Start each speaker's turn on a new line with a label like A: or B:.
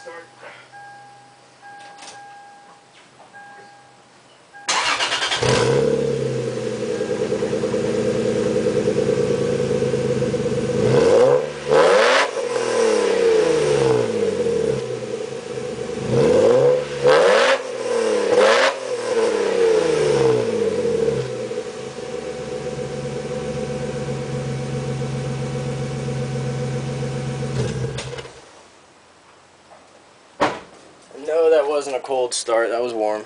A: start.
B: No, that wasn't a cold start, that was warm.